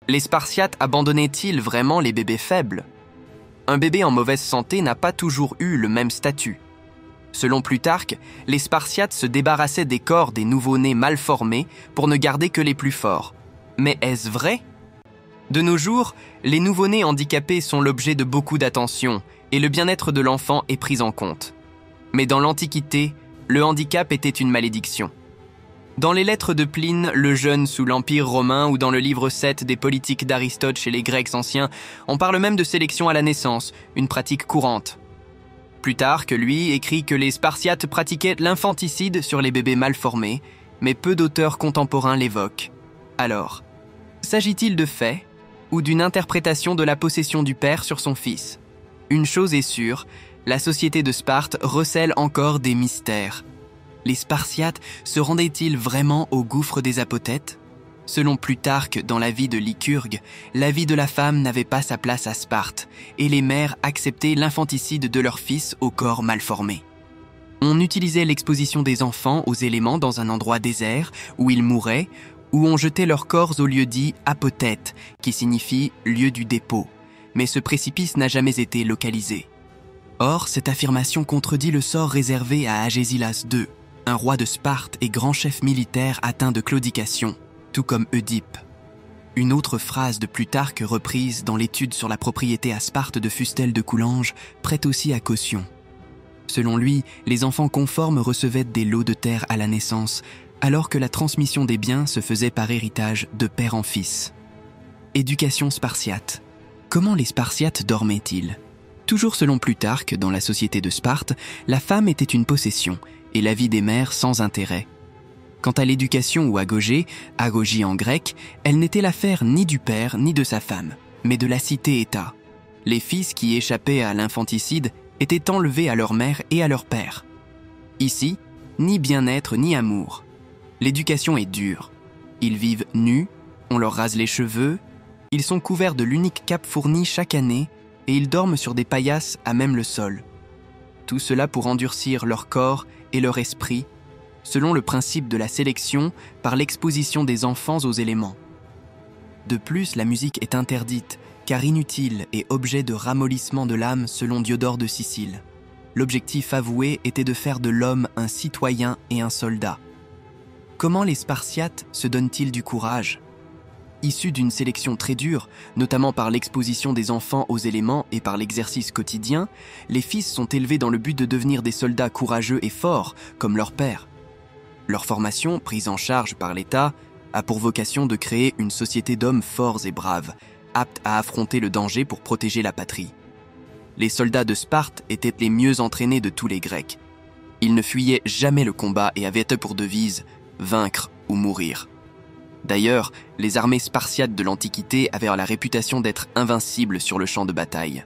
Les Spartiates abandonnaient-ils vraiment les bébés faibles? Un bébé en mauvaise santé n'a pas toujours eu le même statut. Selon Plutarque, les Spartiates se débarrassaient des corps des nouveau-nés mal formés pour ne garder que les plus forts. Mais est-ce vrai? De nos jours, les nouveau-nés handicapés sont l'objet de beaucoup d'attention et le bien-être de l'enfant est pris en compte. Mais dans l'Antiquité, le handicap était une malédiction. Dans les lettres de Pline le Jeune sous l'Empire romain ou dans le livre 7 des politiques d'Aristote chez les Grecs anciens, on parle même de sélection à la naissance, une pratique courante. Plutarque, lui, écrit que les Spartiates pratiquaient l'infanticide sur les bébés mal formés, mais peu d'auteurs contemporains l'évoquent. Alors, s'agit-il de faits ou d'une interprétation de la possession du père sur son fils? Une chose est sûre, la société de Sparte recèle encore des mystères. Les Spartiates se rendaient-ils vraiment au gouffre des apothètes? Selon Plutarque, dans la vie de Lycurgue, la vie de la femme n'avait pas sa place à Sparte, et les mères acceptaient l'infanticide de leurs fils au corps mal formé. On utilisait l'exposition des enfants aux éléments dans un endroit désert, où ils mouraient, où on jetait leurs corps au lieu dit apothète, qui signifie lieu du dépôt, mais ce précipice n'a jamais été localisé. Or, cette affirmation contredit le sort réservé à Agésilas II, un roi de Sparte et grand chef militaire atteint de claudication, tout comme Oedipe. Une autre phrase de Plutarque reprise dans l'étude sur la propriété à Sparte de Fustel de Coulanges prête aussi à caution. Selon lui, les enfants conformes recevaient des lots de terre à la naissance, alors que la transmission des biens se faisait par héritage de père en fils. Éducation spartiate. Comment les Spartiates dormaient-ils? Toujours selon Plutarque, dans la société de Sparte, la femme était une possession et la vie des mères sans intérêt. Quant à l'éducation ou agogie en grec, elle n'était l'affaire ni du père ni de sa femme, mais de la cité-État. Les fils qui échappaient à l'infanticide étaient enlevés à leur mère et à leur père. Ici, ni bien-être ni amour. L'éducation est dure. Ils vivent nus, on leur rase les cheveux, ils sont couverts de l'unique cape fournie chaque année et ils dorment sur des paillasses à même le sol. Tout cela pour endurcir leur corps et leur esprit, selon le principe de la sélection par l'exposition des enfants aux éléments. De plus, la musique est interdite, car inutile et objet de ramollissement de l'âme selon Diodore de Sicile. L'objectif avoué était de faire de l'homme un citoyen et un soldat. Comment les Spartiates se donnent-ils du courage? Issus d'une sélection très dure, notamment par l'exposition des enfants aux éléments et par l'exercice quotidien, les fils sont élevés dans le but de devenir des soldats courageux et forts, comme leur père. Leur formation, prise en charge par l'État, a pour vocation de créer une société d'hommes forts et braves, aptes à affronter le danger pour protéger la patrie. Les soldats de Sparte étaient les mieux entraînés de tous les Grecs. Ils ne fuyaient jamais le combat et avaient pour devise « vaincre ou mourir ». D'ailleurs, les armées spartiates de l'Antiquité avaient la réputation d'être invincibles sur le champ de bataille.